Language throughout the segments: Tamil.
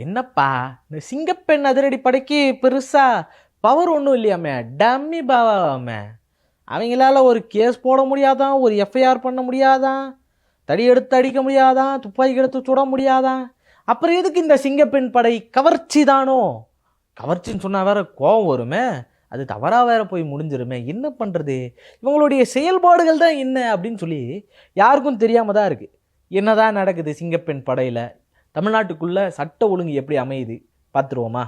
என்னப்பா இந்த சிங்கப்பெண் அதிரடி படைக்கு பெருசா பவர் ஒன்றும் இல்லையாமே, டம்மி பாவாமே. அவங்களால ஒரு கேஸ் போட முடியாதான், ஒரு எஃப்ஐஆர் பண்ண முடியாதான், தடி எடுத்து அடிக்க முடியாதான், துப்பாக்கி எடுத்து சுட முடியாதான். அப்புறம் எதுக்கு இந்த சிங்கப்பெண் படை? கவர்ச்சி தானோ? கவர்ச்சின்னு சொன்னா வேற கோவம் வருமே, அது தவறா வேற போய் முடிஞ்சிருமே. என்ன பண்றது? இவங்களுடைய செயல்பாடுகள் தான் என்ன அப்படின்னு சொல்லி யாருக்கும் தெரியாம தான் இருக்கு. என்னதான் நடக்குது சிங்கப்பெண் படையில? தமிழ்நாட்டுக்குள்ள சட்ட ஒழுங்கு எப்படி அமையுது பார்த்துருவோமா?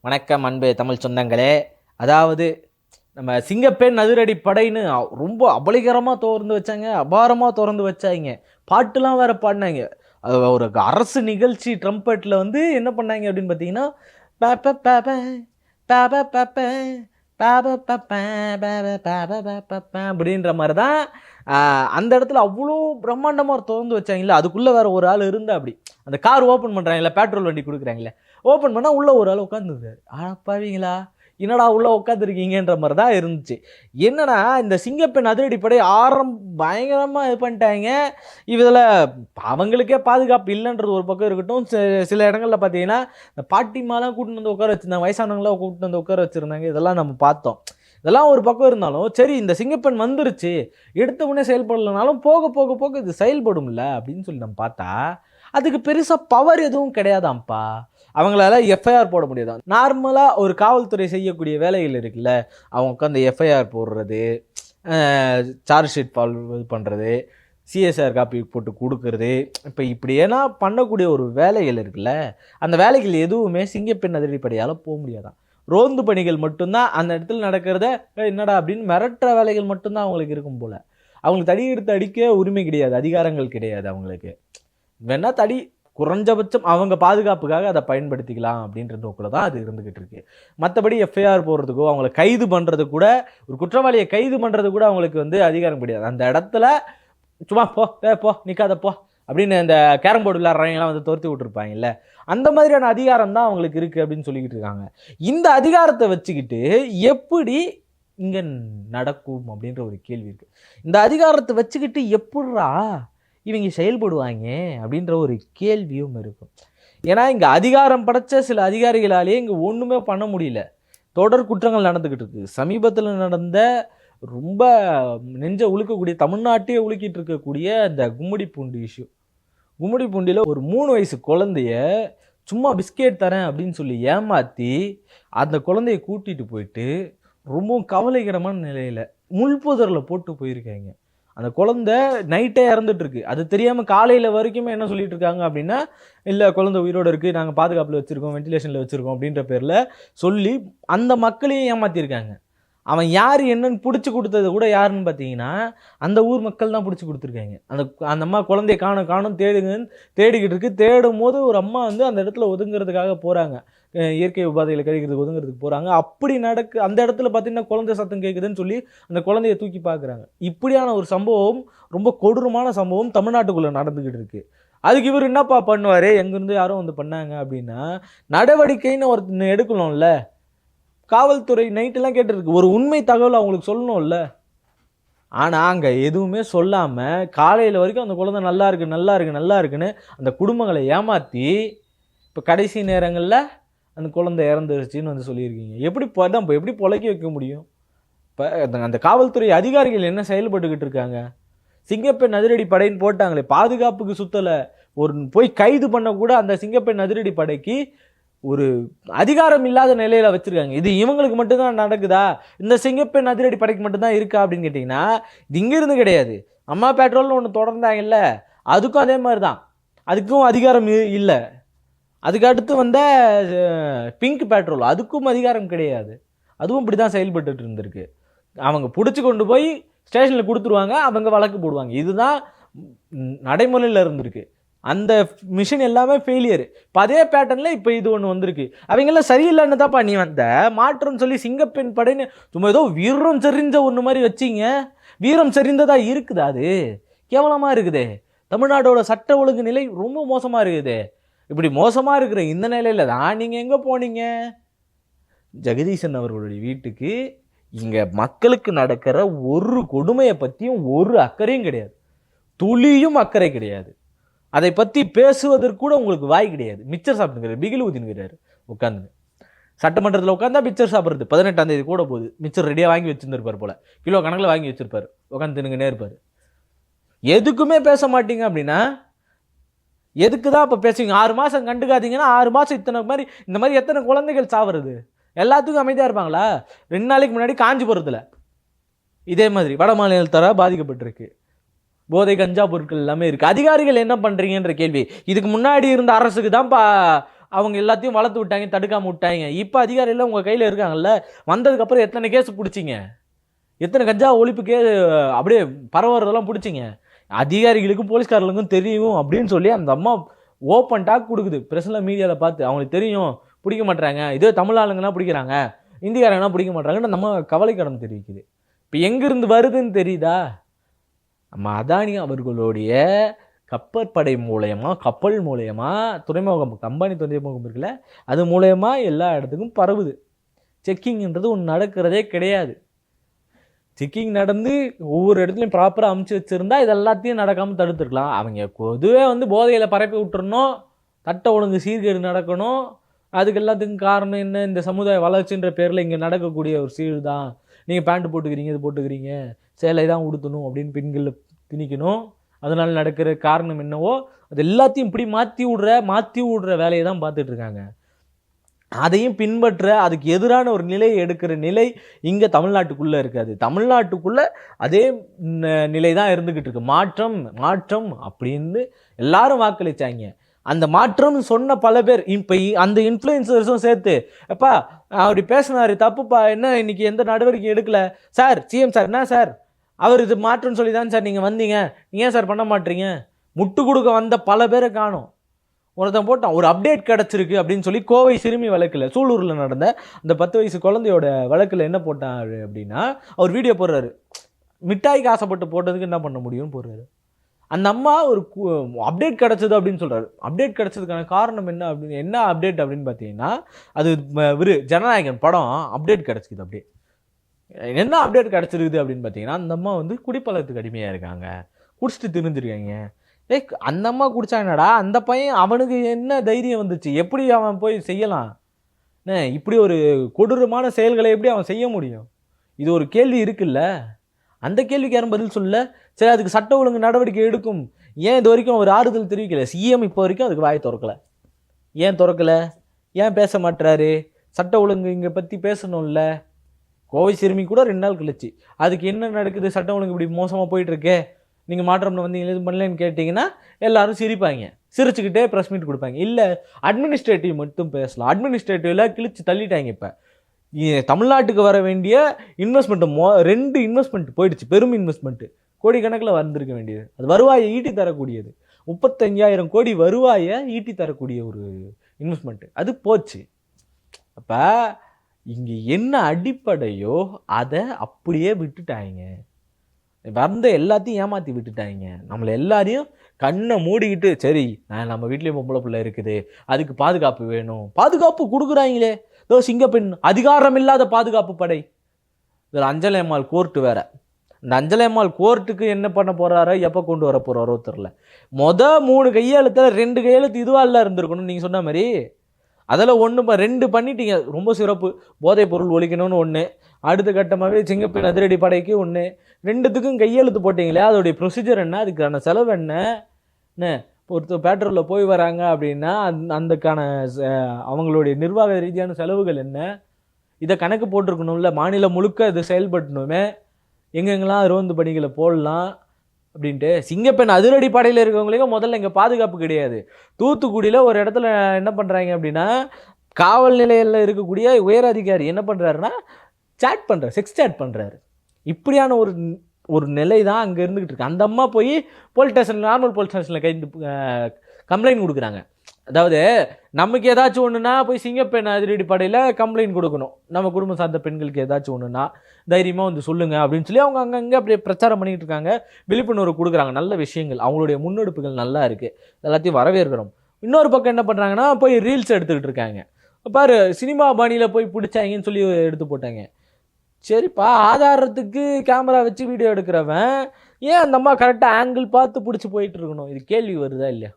வணக்கம் அன்பு தமிழ் சொந்தங்களே. அதாவது நம்ம சிங்கப்பெண் அதிரடி படைன்னு ரொம்ப அபலிகரமாக திறந்து வச்சாங்க, அபாரமாக திறந்து வச்சாங்க, பாட்டுலாம் வேற பாடினாங்க. அது ஒரு அரசு நிகழ்ச்சி ட்ரம்பெட்டில் வந்து என்ன பண்ணாங்க அப்படின்னு பார்த்தீங்கன்னா, அப்படின்ற மாதிரி தான் அந்த இடத்துல அவ்வளோ பிரம்மாண்டமாக திறந்து வச்சாங்கல்ல. அதுக்குள்ளே வேற ஒரு ஆள் இருந்தா அப்படி அந்த கார் ஓப்பன் பண்ணுறாங்களே, பெட்ரோல் வண்டி கொடுக்குறாங்களே, ஓப்பன் பண்ணால் உள்ளே ஒரு ஆள் உட்காந்துருக்காரு. பாவீங்களா, என்னடா உள்ளே உட்காந்துருக்கீங்கன்ற மாதிரி தான் இருந்துச்சு. என்னன்னா இந்த சிங்கப்பெண் அதிரடிப்படை பயங்கரமாக இது பண்ணிட்டாங்க. இதில் அவங்களுக்கே பாதுகாப்பு இல்லைன்றது ஒரு பக்கம் இருக்கட்டும், சில இடங்களில் பார்த்தீங்கன்னா இந்த பாட்டிமாலாம் கூட்டிட்டு வந்து உட்கார வச்சுருந்தாங்க, வயசானவங்களாம் கூட்டிட்டு வந்து உட்கார வச்சுருந்தாங்க. இதெல்லாம் நம்ம பார்த்தோம். இதெல்லாம் ஒரு பக்கம் இருந்தாலும் சரி, இந்த சிங்கப்பெண் வந்துருச்சு, எடுத்த உடனே செயல்படலைனாலும் போக போக போக இது செயல்படும்ல அப்படின்னு சொல்லி நம்ம பார்த்தா அதுக்கு பெருசாக பவர் எதுவும் கிடையாதாம்ப்பா. அவங்களால எஃப்ஐஆர் போட முடியாது. நார்மலாக ஒரு காவல்துறை செய்யக்கூடிய வேலைகள் இருக்குல்ல, அவங்க உட்காந்து எஃப்ஐஆர் போடுறது, சார்ஜ் ஷீட் இது பண்ணுறது, சிஎஸ்ஆர் காப்பி போட்டு கொடுக்கறது, இப்போ இப்படியேனா பண்ணக்கூடிய ஒரு வேலைகள் இருக்குல்ல, அந்த வேலைகள் எதுவுமே சிங்கப்பெண் அதிரடிப்படையால் போக முடியாதான். ரோந்து பணிகள் மட்டும்தான் அந்த இடத்துல நடக்கிறத என்னடா அப்படின்னு மிரட்டுற வேலைகள் மட்டும்தான் அவங்களுக்கு இருக்கும் போல். அவங்களுக்கு தடி எடுத்து அடிக்க உரிமை கிடையாது, அதிகாரங்கள் கிடையாது அவங்களுக்கு. வேணா தடி குறைஞ்சபட்சம் அவங்க பாதுகாப்புக்காக அதை பயன்படுத்திக்கலாம் அப்படின்ற நோக்கில் தான் அது இருந்துகிட்டு இருக்கு. மற்றபடி எஃப்ஐஆர் போடுறதுக்கோ அவங்கள கைது பண்ணுறது கூட, ஒரு குற்றவாளியை கைது பண்ணுறது கூட அவங்களுக்கு வந்து அதிகாரம் கிடையாது. அந்த இடத்துல சும்மா போ நிற்காத போ அப்படின்னு இந்த கேரம் போர்டு விளையாடுறவங்கலாம் வந்து துரத்தி விட்டுருப்பாங்கல்ல, அந்த மாதிரியான அதிகாரம் தான் அவங்களுக்கு இருக்குது அப்படின்னு சொல்லிக்கிட்டு இருக்காங்க. இந்த அதிகாரத்தை வச்சுக்கிட்டு எப்படி இங்கே நடக்கும் அப்படின்ற ஒரு கேள்வி இருக்குது. இந்த அதிகாரத்தை வச்சுக்கிட்டு எப்படிரா இவங்க செயல்படுவாங்க அப்படின்ற ஒரு கேள்வியும் இருக்கும். ஏன்னா இங்கே அதிகாரம் படைச்ச சில அதிகாரிகளாலேயே இங்கே ஒன்றுமே பண்ண முடியல. தொடர் குற்றங்கள் நடந்துக்கிட்டு இருக்கு. சமீபத்தில் நடந்த ரொம்ப நெஞ்ச உழுக்கக்கூடிய, தமிழ்நாட்டையே உழுக்கிட்டு இருக்கக்கூடிய இந்த கும்மிடிப்பூண்டி இஷ்யூ. கும்மிடிப்பூண்டியில் ஒரு 3 வயசு குழந்தைய சும்மா பிஸ்கெட் தரேன் அப்படின்னு சொல்லி ஏமாற்றி அந்த குழந்தைய கூட்டிகிட்டு போயிட்டு ரொம்பவும் கவலைக்கிடமான நிலையில் முள்புதரில் போட்டு போயிருக்காங்க. அந்த குழந்தை நைட்டே இறந்துட்டு இருக்கு. அது தெரியாமல் காலையில் வரைக்குமே என்ன சொல்லிட்டு இருக்காங்க அப்படின்னா, இல்லை குழந்தை உயிரோடு இருக்குது, நாங்கள் பாதுகாப்பில் வச்சுருக்கோம், வென்டிலேஷனில் வச்சுருக்கோம் அப்படின்ற பேரில் சொல்லி அந்த மக்களையும் ஏமாற்றிருக்காங்க. அவன் யார் என்னன்னு பிடிச்சி கொடுத்தது கூட யாருன்னு பார்த்தீங்கன்னா அந்த ஊர் மக்கள் தான் பிடிச்சி கொடுத்துருக்காங்க. அந்த அம்மா குழந்தைய காணும் தேடிக்கிட்டு இருக்கு. தேடும் போது ஒரு அம்மா வந்து அந்த இடத்துல ஒதுங்கிறதுக்காக போகிறாங்க, இயற்கை உபாதைகளை கழிக்கிறதுக்கு ஒதுங்கிறதுக்கு போகிறாங்க. அப்படி அந்த இடத்துல பார்த்தீங்கன்னா குழந்தை சத்தம் கேட்குதுன்னு சொல்லி அந்த குழந்தைய தூக்கி பார்க்குறாங்க. இப்படியான ஒரு சம்பவம், ரொம்ப கொடூரமான சம்பவம் தமிழ்நாட்டுக்குள்ளே நடந்துக்கிட்டு இருக்கு. அதுக்கு இவர் என்னப்பா பண்ணுவார், எங்கேருந்து யாரும் வந்து பண்ணாங்க அப்படின்னா நடவடிக்கைன்னு ஒருத்தர் எடுக்கணும்ல. காவல்துறை நைட்டெல்லாம் கேட்டுருக்கு, ஒரு உண்மை தகவல் அவங்களுக்கு சொல்லணும்ல. ஆனால் அங்கே எதுவுமே சொல்லாமல் காலையில் வரைக்கும் அந்த குழந்தை நல்லா இருக்குன்னு அந்த குடும்பங்களை ஏமாற்றி இப்போ கடைசி நேரங்களில் அந்த குழந்தை இறந்துருச்சுன்னு வந்து சொல்லியிருக்கீங்க. எப்படி பொழைக்க வைக்க முடியும்? இப்போ அந்த காவல்துறை அதிகாரிகள் என்ன செயல்பட்டுக்கிட்டு இருக்காங்க? சிங்கப்பெண் அதிரடி படைன்னு போட்டாங்களே, பாதுகாப்புக்கு சுத்தலை, ஒரு போய் கைது பண்ண கூட அந்த சிங்கப்பெண் அதிரடி படைக்கு ஒரு அதிகாரம் இல்லாத நிலையில் வச்சுருக்காங்க. இது இவங்களுக்கு மட்டும்தான் நடக்குதா, இந்த சிங்கப்பெண் அதிரடி படைக்கு மட்டும்தான் இருக்கா அப்படின்னு கேட்டிங்கன்னா இது இங்கேருந்து கிடையாது. அம்மா பெட்ரோல்னு ஒன்று தொடர்ந்தாங்கல்ல, அதுக்கும் அதே மாதிரி தான். அதுக்கும் அதிகாரம் இல்லை. அதுக்கு அடுத்து வந்த பிங்க் பெட்ரோல், அதுக்கும் அதிகாரம் கிடையாது. அதுவும் இப்படி தான் செயல்பட்டு இருந்திருக்கு. அவங்க பிடிச்சி கொண்டு போய் ஸ்டேஷனில் கொடுத்துருவாங்க, அவங்க வழக்கு போடுவாங்க. இதுதான் நடைமுறையில் இருந்திருக்கு. அந்த மிஷின் எல்லாமே ஃபெயிலியர். இப்போ அதே பேட்டர்னில் இப்போ இது ஒன்று வந்திருக்கு. அவங்கெல்லாம் சரியில்லைன்னு தான்ப்பா நீ வந்த மாற்றம்னு சொல்லி சிங்கப்பெண் படைன்னு சும்மா ஏதோ வீரம் செறிஞ்ச ஒன்று மாதிரி வச்சிங்க. வீரம் செறிந்ததாக இருக்குதா? அது கேவலமாக இருக்குதே. தமிழ்நாடோட சட்ட ஒழுங்கு நிலை ரொம்ப மோசமாக இருக்குது. இப்படி மோசமாக இருக்கிற இந்த நிலையில் தான் நீங்கள் எங்கே போனீங்க? ஜெகதீசன் அவர்களுடைய வீட்டுக்கு இங்கே மக்களுக்கு நடக்கிற ஒரு கொடுமையை பற்றியும் ஒரு அக்கறையும் கிடையாது, துளியும் அக்கறை கிடையாது. அதை பற்றி பேசுவதற்கு கூட உங்களுக்கு வாய் கிடையாது. மிச்சர் சாப்பிட்டுங்கிறாரு, பிகில் ஊதினுங்கிறாரு உட்காந்து. சட்டமன்றத்தில் உட்காந்தா மிச்சர் சாப்பிட்றது 18ஆம் தேதி கூட போகுது. மிச்சர் ரெடியாக வாங்கி வச்சுருந்துருப்பார் போல், கிலோ கணக்கில் வாங்கி வச்சுருப்பார், உட்காந்து தின்னுங்கன்னே இருப்பார். எதுக்குமே பேச மாட்டீங்க அப்படின்னா எதுக்கு தான் இப்போ பேசுவீங்க? 6 மாதம் கண்டுக்காதீங்கன்னா 6 மாதம் இத்தனை மாதிரி இந்த மாதிரி எத்தனை குழந்தைகள் சாவுறது? எல்லாத்துக்கும் அமைதியாக இருப்பாங்களா? 2 நாளைக்கு முன்னாடி காஞ்சிபுரத்தில் இதே மாதிரி வட மாநிலத்தார பாதிக்கப்பட்டிருக்கு. போதை கஞ்சா பொருட்கள் எல்லாமே இருக்குது. அதிகாரிகள் என்ன பண்ணுறீங்கன்ற கேள்வி. இதுக்கு முன்னாடி இருந்த அரசுக்கு தான் அவங்க எல்லாத்தையும் வளர்த்து விட்டாங்க, தடுக்காமல் விட்டாங்க. இப்போ அதிகாரிகள் உங்கள் கையில் இருக்காங்கல்ல, வந்ததுக்கப்புறம் எத்தனை கேஸ் பிடிச்சிங்க? எத்தனை கஞ்சா ஒழிப்பு அப்படியே பரவுறதெல்லாம் பிடிச்சிங்க? அதிகாரிகளுக்கும் போலீஸ்காரர்களுக்கும் தெரியும் அப்படின்னு சொல்லி அந்த அம்மா ஓப்பன் டாக் கொடுக்குது ப்ரெஸ்ஸில், மீடியாவில் பார்த்து. அவங்களுக்கு தெரியும் பிடிக்க மாட்டாங்க, இதே தமிழ் ஆளுங்கன்னா பிடிக்கிறாங்க, இந்தியாரங்கன்னா பிடிக்க மாட்டாங்கன்னு நம்ம கவலைக்கடன் தெரிவிக்குது. இப்போ எங்கேருந்து வருதுன்னு தெரியுதா? நம்ம அதானி அவர்களுடைய கப்பற்படை மூலயமா, கப்பல் மூலயமா, துறைமுகம் கம்பெனி துறைமுகம் இருக்குல்ல, அது மூலயமா எல்லா இடத்துக்கும் பரவுது. செக்கிங்ன்றது ஒன்று நடக்கிறதே கிடையாது. செக்கிங் நடந்து ஒவ்வொரு இடத்துலையும் ப்ராப்பராக அமுச்சு வச்சுருந்தா இது எல்லாத்தையும் நடக்காமல் தடுத்துருக்கலாம். அவங்க பொதுவே போதையில் பரப்பி விட்டுறணும், சட்ட ஒழுங்கு சீர்கேடு நடக்கணும். அதுக்கு எல்லாத்துக்கும் காரணம் என்ன? இந்த சமுதாய வளர்ச்சின்ற பேரில் இங்கே நடக்கக்கூடிய ஒரு சீடு தான். நீங்கள் பேண்ட் போட்டுக்கிறீங்க, இது போட்டுக்கிறீங்க, சேலை தான் உடுத்தணும் அப்படின்னு பெண்களை திணிக்கணும். அதனால் நடக்கிற காரணம் என்னவோ அது எல்லாத்தையும் இப்படி மாற்றி விடுற வேலையை தான் பார்த்துட்ருக்காங்க. அதையும் பின்பற்ற அதுக்கு எதிரான ஒரு நிலையை எடுக்கிற நிலை இங்கே தமிழ்நாட்டுக்குள்ளே இருக்காது. தமிழ்நாட்டுக்குள்ளே அதே நிலை தான் இருந்துக்கிட்டு இருக்கு. மாற்றம் அப்படின்னு எல்லாரும் வாக்களித்தாங்க. அந்த மாற்றம் சொன்ன பல பேர் இப்போ அந்த இன்ஃப்ளூயன்சர்ஸும் சேர்த்து, அப்பா அப்படி பேசினார் தப்புப்பா, என்ன இன்னைக்கு எந்த நடவடிக்கை எடுக்கல சார், சிஎம் சார், என்ன சார் அவர் இது மாற்றம்னு சொல்லி தான் சார் நீங்கள் வந்தீங்க, நீங்கள் ஏன் சார் பண்ண மாட்டீங்க? முட்டு கொடுக்க வந்த பல பேரை காணும். ஒருத்தன் போட்டான், ஒரு அப்டேட் கிடச்சிருக்கு அப்படின்னு சொல்லி கோவை சிறுமி வழக்கில், சூலூரில் நடந்த அந்த 10 வயசு குழந்தையோட வழக்கில் என்ன போட்டாரு அப்படின்னா, அவர் வீடியோ போடுறாரு. மிட்டாய்க்கு ஆசைப்பட்டு போட்டதுக்கு என்ன பண்ண முடியும்னு போடுறாரு. அந்த அம்மா ஒரு அப்டேட் கிடச்சிது அப்படின்னு சொல்கிறாரு. அப்டேட் கிடச்சதுக்கான காரணம் என்ன அப்டேட் அப்படின்னு பார்த்தீங்கன்னா, அது ஜனநாயகன் படம் அப்டேட் கிடச்சிது. அப்படியே என்ன அப்டேட் கிடச்சிருக்குது அப்படின்னு பார்த்தீங்கன்னா, அந்த அம்மா குடிப்பழக்கத்துக்கு அடிமையாக இருக்காங்க, குடிச்சிட்டு திரிஞ்சிருக்காங்க. அந்த அம்மா குடிச்சாங்கடா, அந்த பையன் அவனுக்கு என்ன தைரியம் வந்துச்சு? எப்படி அவன் போய் செய்யலாம்? இப்படி ஒரு கொடூரமான செயல்களை எப்படி அவன் செய்ய முடியும்? இது ஒரு கேள்வி இருக்குல்ல. அந்த கேள்விக்கு யாரும் பதில் சொல்லல. சரி, அதுக்கு சட்ட ஒழுங்கு நடவடிக்கை எடுக்கும். ஏன் இது வரைக்கும் ஒரு ஆறுதல் தெரிவிக்கல? சிஎம் இப்போ வரைக்கும் அதுக்கு வாயை திறக்கலை. ஏன் திறக்கலை? ஏன் பேச மாட்டுறாரு? சட்ட ஒழுங்கு இங்கே பற்றி பேசணும்ல. கோவை சிறுமி கூட 2 நாள் கழிச்சு அதுக்கு என்ன நடக்குது, சட்ட ஒழுங்கு இப்படி மோசமாக போயிட்டுருக்கே, நீங்கள் மாற்றம் வந்தீங்க எதுவும் பண்ணலன்னு கேட்டிங்கன்னா எல்லாரும் சிரிப்பாங்க, சிரிச்சுக்கிட்டே ப்ரெஸ் மீட் கொடுப்பாங்க. இல்லை, அட்மினிஸ்ட்ரேட்டிவ் மட்டும் பேசலாம். அட்மினிஸ்ட்ரேட்டிவில் கிழிச்சு தள்ளிட்டாங்க. இப்போ தமிழ்நாட்டுக்கு வர வேண்டிய இன்வெஸ்ட்மெண்ட்டு 2 இன்வெஸ்ட்மெண்ட் போயிடுச்சு. பெரும் இன்வெஸ்ட்மெண்ட்டு கோடிக்கணக்கில் வந்திருக்க வேண்டியது. அது வருவாயை ஈட்டி தரக்கூடியது. 35,000 கோடி வருவாயை ஈட்டி தரக்கூடிய ஒரு இன்வெஸ்ட்மெண்ட்டு அது போச்சு. அப்போ இங்கே என்ன அடிப்படையோ அதை அப்படியே விட்டுட்டாங்க. வந்த எல்லாத்தையும் ஏமாற்றி விட்டுட்டாங்க. நம்மளை எல்லாரையும் கண்ணை மூடிக்கிட்டு, சரி நம்ம வீட்லேயும் பொம்பளை பிள்ளை இருக்குது, அதுக்கு பாதுகாப்பு வேணும், பாதுகாப்பு கொடுக்குறாங்களே. இதோ சிங்கப்பெண் அதிகாரம் இல்லாத பாதுகாப்பு படை. இதில் அஞ்சலை அம்மாள் கோர்ட்டு வேற. இந்த அஞ்சலை அம்மாள் கோர்ட்டுக்கு என்ன பண்ண போகிறாரோ, எப்போ கொண்டு வர போகிறாரோ தெரில. 3 கையெழுத்தில் 2 கையெழுத்து இதுவாக இருந்திருக்கணும் நீங்கள் சொன்ன மாதிரி. அதில் 2 பண்ணிட்டீங்க. ரொம்ப சிறப்பு. போதைப் பொருள் ஒழிக்கணும்னு 1, அடுத்த கட்டமாகவே சிங்கப்பெண் அதிரடி படைக்கு 1, 2த்துக்கும் கையெழுத்து போட்டிங்களே, அதோடைய ப்ரொசீஜர் என்ன, அதுக்கான செலவு என்ன? ஒருத்தர் பேட்ரோலில் போய் வராங்க அப்படின்னா அதுக்கான அவங்களுடைய நிர்வாக ரீதியான செலவுகள் என்ன, இதை கணக்கு போட்டிருக்கணும்ல. மாநிலம் முழுக்க இது செயல்படணுமே, எங்கெங்கெல்லாம் ரோந்து பணிகளை போடலாம் அப்படின்ட்டு. சிங்கப்பெண் அதிரடி படையில் இருக்கவங்களுக்கு முதல்ல இங்கே பாதுகாப்பு கிடையாது. தூத்துக்குடியில் ஒரு இடத்துல என்ன பண்ணுறாங்க அப்படின்னா, காவல் நிலையில் இருக்கக்கூடிய உயர் அதிகாரி என்ன பண்ணுறாருன்னா செக்ஸ் சேட் பண்ணுறாரு. இப்படியான ஒரு நிலை தான் அங்கே இருந்துக்கிட்டு இருக்கு. அந்த அம்மா போய் போலீஸ் ஸ்டேஷனில், நார்மல் போலீஸ் ஸ்டேஷனில் கம்ப்ளைண்ட் கொடுக்குறாங்க. அதாவது நமக்கு ஏதாச்சும் ஒன்றுனா போய் சிங்கப்பெண் அதிரடி படையில் கம்ப்ளைண்ட் கொடுக்கணும். நம்ம குடும்பம் சார்ந்த பெண்களுக்கு ஏதாச்சும் ஒன்றுனா தைரியமாக சொல்லுங்கள் அப்படின்னு சொல்லி அவங்க அங்கங்கே அப்படியே பிரச்சாரம் பண்ணிகிட்டு இருக்காங்க, விழிப்புணர்வு கொடுக்குறாங்க. நல்ல விஷயங்கள், அவங்களுடைய முன்னெடுப்புகள் நல்லா இருக்குது, எல்லாத்தையும் வரவேற்கிறோம். இன்னொரு பக்கம் என்ன பண்ணுறாங்கன்னா, போய் ரீல்ஸ் எடுத்துக்கிட்டு இருக்காங்க. பாரு, சினிமா பாணியில் போய் பிடிச்சாங்கன்னு சொல்லி எடுத்து போட்டாங்க. சரிப்பா, ஆதாரத்துக்கு கேமரா வச்சு வீடியோ எடுக்கிறவன் ஏன் அந்த அம்மா கரெக்டாக ஆங்கிள் பார்த்து பிடிச்சி போயிட்டு இருக்கணும்? இது கேள்வி வருதா இல்லையா?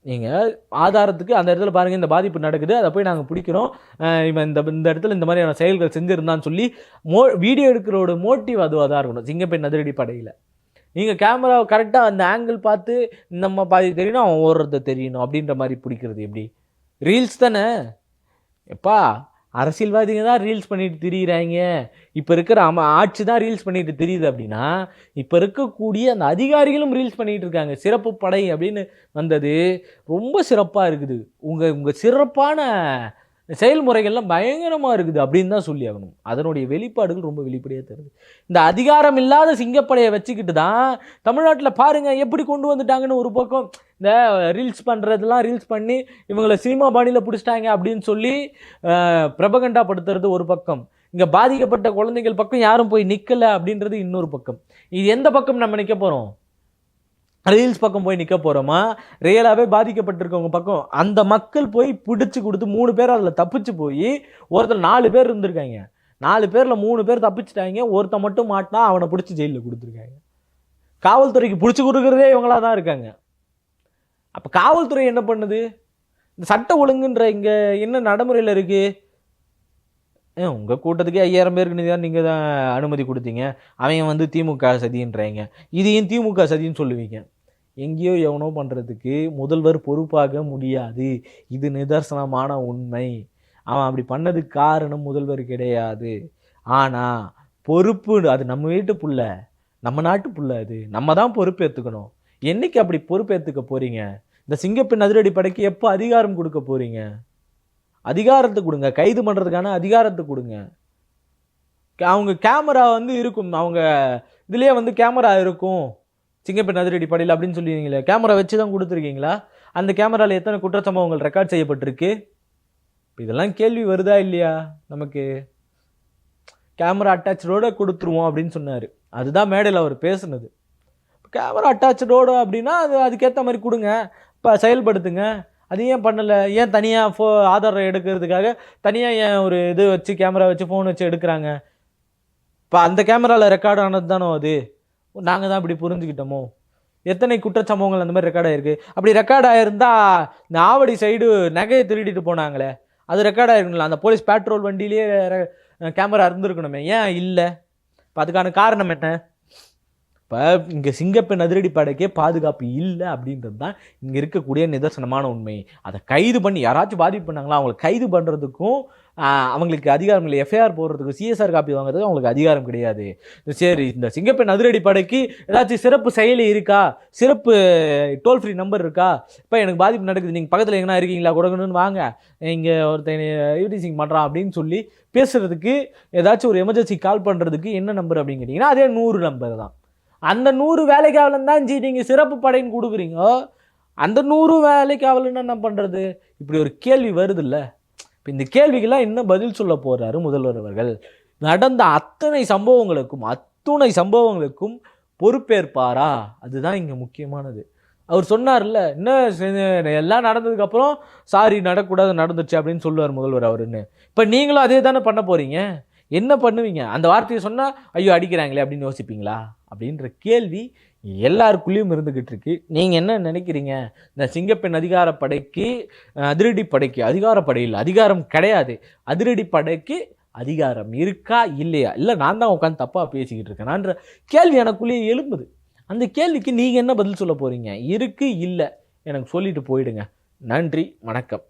நீங்கள் ஆதாரத்துக்கு அந்த இடத்துல பாருங்கள், இந்த பாதிப்பு நடக்குது, அதை போய் நாங்கள் பிடிக்கிறோம், இவன் இந்த இடத்துல இந்த மாதிரியான செயல்கள் செஞ்சுருந்தான்னு சொல்லி வீடியோ எடுக்கிறோட மோட்டிவ் அதுவாக தான் இருக்கணும். சிங்கப்பெண் அதிரடி படையில் நீங்கள் கேமராவை கரெக்டாக அந்த ஆங்கிள் பார்த்து நம்ம பாதி தெரியணும், அவன் ஓடுறது தெரியணும் அப்படின்ற மாதிரி பிடிக்கிறது எப்படி? ரீல்ஸ் தானே எப்பா, அரசியல்வாதிங்க தான் ரீல்ஸ் பண்ணிட்டு திரியிறாங்க, இப்போ இருக்கிற ஆட்சி தான் ரீல்ஸ் பண்ணிட்டு தெரியுது அப்படின்னா, இப்போ இருக்கக்கூடிய அந்த அதிகாரிகளும் ரீல்ஸ் பண்ணிட்டு இருக்காங்க. சிறப்பு படை அப்படின்னு வந்தது ரொம்ப சிறப்பாக இருக்குது. உங்கள் சிறப்பான செயல்முறைகள்லாம் பயங்கரமாக இருக்குது அப்படின்னு தான் சொல்லி ஆகணும். அதனுடைய வெளிப்பாடுகள் ரொம்ப வெளிப்படையாக தருது. இந்த அதிகாரம் இல்லாத சிங்கப்படையை வச்சுக்கிட்டு தான் தமிழ்நாட்டில் பாருங்கள் எப்படி கொண்டு வந்துட்டாங்கன்னு. ஒரு பக்கம் இந்த ரீல்ஸ் பண்ணுறதுலாம் ரீல்ஸ் பண்ணி இவங்களை சினிமா பாணியில் பிடிச்சிட்டாங்க அப்படின்னு சொல்லி பிரபகண்டா படுத்துறது ஒரு பக்கம், இங்கே பாதிக்கப்பட்ட குழந்தைகள் பக்கம் யாரும் போய் நிற்கலை அப்படின்றது இன்னொரு பக்கம். இது எந்த பக்கம் நம்ம நிற்க போகிறோம்? ரீல்ஸ் பக்கம் போய் நிற்க போகிறோமா, ரியலாகவே பாதிக்கப்பட்டிருக்கவங்க பக்கம்? அந்த மக்கள் போய் பிடிச்சி கொடுத்து 3 பேர் அதில் தப்பிச்சு போய், ஒருத்தர் 4 பேர் இருந்திருக்காங்க, 4 பேரில் 3 பேர் தப்பிச்சிட்டாங்க, ஒருத்தன் மட்டும் மாட்டினா அவனை பிடிச்சி ஜெயிலில் கொடுத்துருக்காங்க. காவல்துறைக்கு பிடிச்சி கொடுக்குறதே இவங்களா தான் இருக்காங்க. அப்போ காவல்துறை என்ன பண்ணுது? இந்த சட்ட ஒழுங்குன்ற இங்கே என்ன நடைமுறையில் இருக்குது? உங்கள் கூட்டத்துக்கே 5000 பேருக்கு தான் நீங்கள் தான் அனுமதி கொடுத்தீங்க, அவங்க திமுக சதின்றாங்க, இதையும் திமுக சதின்னு சொல்லுவீங்க. எங்கேயோ எவனோ பண்ணுறதுக்கு முதல்வர் பொறுப்பாக முடியாது, இது நிதர்சனமான உண்மை. அவன் அப்படி பண்ணதுக்கு காரணம் முதல்வர் கிடையாது. ஆனால் பொறுப்பு அது நம்ம வீட்டு புள்ள, நம்ம நாட்டு புள்ள, அது நம்ம தான் பொறுப்பேற்றுக்கணும். என்னைக்கு அப்படி பொறுப்பேற்றுக்க போகிறீங்க? இந்த சிங்கப்பெண் அதிரடி படைக்கு எப்போ அதிகாரம் கொடுக்க போகிறீங்க? அதிகாரத்தை கொடுங்க, கைது பண்ணுறதுக்கான அதிகாரத்தை கொடுங்க. அவங்க கேமரா இருக்கும், அவங்க இதுலேயே கேமரா இருக்கும் சிங்கப்பெண் அதிரடி படையில் அப்படின்னு சொல்லுவீங்களே, கேமரா வச்சு தான் கொடுத்துருக்கீங்களா? அந்த கேமராவில் எத்தனை குற்றச்சம்பவங்கள் ரெக்கார்ட் செய்யப்பட்டிருக்கு? இதெல்லாம் கேள்வி வருதா இல்லையா? நமக்கு கேமரா அட்டாச்சோட கொடுத்துருவோம் அப்படின்னு சொன்னார், அதுதான் மேடையில் அவர் பேசுனது. கேமரா அட்டாச்சோட அப்படின்னா அதுக்கேற்ற மாதிரி கொடுங்க, இப்போ செயல்படுத்துங்க. அது ஏன் பண்ணலை? ஏன் தனியாக ஆதாரம் எடுக்கிறதுக்காக தனியாக ஏன் ஒரு இது வச்சு கேமரா வச்சு ஃபோன் வச்சு எடுக்கிறாங்க? இப்போ அந்த கேமராவில் ரெக்கார்ட் ஆனது தானோ அது? நாங்கள் தான் இப்படி புரிஞ்சுக்கிட்டோமோ? எத்தனை குற்றச்சம்பவங்கள் அந்த மாதிரி ரெக்கார்ட் ஆகிருக்கு? அப்படி ரெக்கார்ட் ஆகிருந்தா இந்த ஆவடி சைடு நகையை திருடிட்டு போனாங்களே, அது ரெக்கார்ட் ஆகிருக்குங்களா? அந்த போலீஸ் பேட்ரோல் வண்டியிலேயே கேமரா இருந்திருக்கணுமே, ஏன் இல்லை? இப்போ அதுக்கான காரணம் என்ன? இப்போ இங்கே சிங்கப்பெண் அதிரடி படைக்கே பாதுகாப்பு இல்லை அப்படின்றது தான் இங்கே இருக்கக்கூடிய நிதர்சனமான உண்மை. அதை கைது பண்ணி யாராச்சும் பாதிப்பு பண்ணாங்களா, அவங்களை கைது பண்ணுறதுக்கும் அவங்களுக்கு அதிகாரம் இல்லை. எஃப்ஐஆர் போடுறதுக்கு சிஎஸ்ஆர் காப்பி வாங்குறதுக்கு அவங்களுக்கு அதிகாரம் கிடையாது. சரி, இந்த சிங்கப்பெண் அதிரடி படைக்கு ஏதாச்சும் சிறப்பு செயலி இருக்கா, சிறப்பு டோல் ஃப்ரீ நம்பர் இருக்கா? இப்போ எனக்கு பாதிப்பு நடக்குது, நீங்கள் பக்கத்தில் எங்கன்னா இருக்கீங்களா, கொடுக்கணும்னு வாங்க, இங்கே ஒருத்தன் யூடிசிங் பண்ணுறான் அப்படின்னு சொல்லி பேசுகிறதுக்கு ஏதாச்சும் ஒரு எமர்ஜென்சி கால் பண்ணுறதுக்கு என்ன நம்பர் அப்படின்னு கேட்டிங்கன்னா அதே 100 நம்பர் தான். அந்த 100 வேலைக்காவலன் தான் நீங்கள் சிறப்பு படைன்னு கொடுக்குறீங்க. அந்த 100 வேலைக்காவலன்னு என்ன பண்ணுறது? இப்படி ஒரு கேள்வி வருது இல்லை? இப்போ இந்த கேள்விக்கெல்லாம் என்ன பதில் சொல்ல போகிறாரு முதல்வர் அவர்கள்? நடந்த அத்தனை சம்பவங்களுக்கும் பொறுப்பேற்பாரா? அதுதான் இங்கே முக்கியமானது. அவர் சொன்னார்ல, என்ன எல்லாம் நடந்ததுக்கப்புறம் சாரி நடக்கூடாது நடந்துச்சு அப்படின்னு சொல்லுவார் முதல்வர் அவருன்னு. இப்போ நீங்களும் அதே தானே பண்ண போகிறீங்க. என்ன பண்ணுவீங்க? அந்த வார்த்தையை சொன்னால் ஐயோ அடிக்கிறாங்களே அப்படின்னு யோசிப்பீங்களா? அப்படின்ற கேள்வி எல்லாருக்குள்ளேயும் இருந்துக்கிட்டு இருக்கு. நீங்கள் என்ன நினைக்கிறீங்க? இந்த சிங்கப்பெண் அதிகாரப்படைக்கு அதிரடி படைக்கு அதிகாரப்படையில் அதிகாரம் கிடையாது, அதிரடி படைக்கு அதிகாரம் இருக்கா இல்லையா? இல்லை நான் தான் உட்காந்து தப்பாக பேசிக்கிட்டு இருக்கேனான்ற கேள்வி எனக்குள்ளேயே எழும்புது. அந்த கேள்விக்கு நீங்கள் என்ன பதில் சொல்ல போகிறீங்க? இருக்கு இல்லை எனக்கு சொல்லிட்டு போயிடுங்க. நன்றி, வணக்கம்.